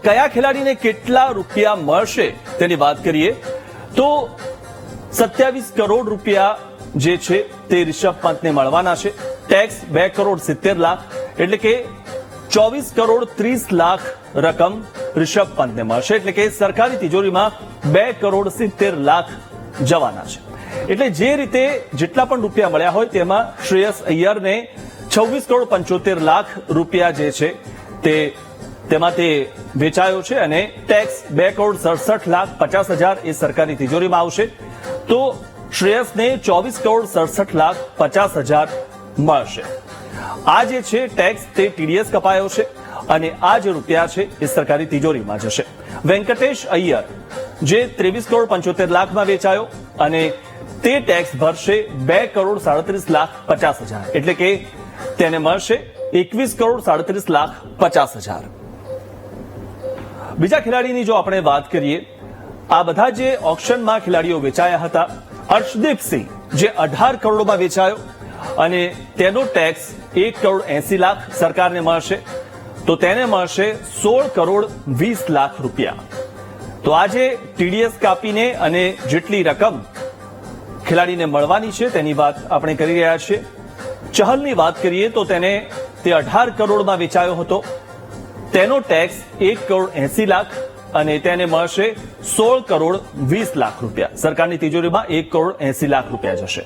કયા ખેલાડીને કેટલા રૂપિયા મળશે તેની વાત કરીએ તો 27 કરોડ રૂપિયા જે છે તે રિષભ પંતને મળવાના છે. ટેક્સ 2 કરોડ 70 લાખ એટલે કે 24 કરોડ 30 લાખ રકમ રિષભ પંતને મળશે. એટલે કે સરકારી તિજોરીમાં 2 કરોડ 70 લાખ જવાના છે. એટલે જે રીતે જેટલા પણ રૂપિયા મળ્યા હોય તેમાં શ્રેયસ અય્યરને 26 કરોડ 75 લાખ રૂપિયા જે છે તેમાં તે વેચાયો છે અને ટેક્સ 2 કરોડ 67 લાખ 50 હજાર એ સરકારી તિજોરીમાં આવશે. તો શ્રેયસને 24 કરોડ 67 લાખ 50 હજાર મળશે. આ જે છે ટેક્સ તે ટીડીએસ કપાયો છે અને આ જે રૂપિયા છે એ સરકારી તિજોરીમાં જશે. વેંકટેશ અય્યર જે 23 કરોડ 75 લાખમાં વેચાયો અને તે ટેક્સ ભરશે 2 કરોડ 37 લાખ 50 હજાર એટલે કે તેને મળશે 21 કરોડ 37 લાખ 50 હજાર. બીજા ખેલાડીની જો આપણે વાત કરીએ, આ બધા જે ઓક્શનમાં ખેલાડીઓ વેચાયા હતા, અર્શદીપસિંહ જે 18 કરોડમાં વેચાયો અને તેનો ટેક્સ 1 કરોડ 80 લાખ સરકારને મળશે. તો તેને મળશે 16 કરોડ 20 લાખ રૂપિયા. તો આજે ટીડીએસ કાપીને અને જેટલી રકમ ખેલાડીને મળવાની છે તેની વાત આપણે કરી રહ્યા છીએ. ચહલની વાત કરીએ તો તે 18 કરોડમાં વેચાયો હતો. તેનો ટેક્સ 1 કરોડ 80 લાખ અને તેને મળશે 16 કરોડ 20 લાખ રૂપિયા. સરકારની તિજોરીમાં 1 કરોડ 80 લાખ રૂપિયા જશે.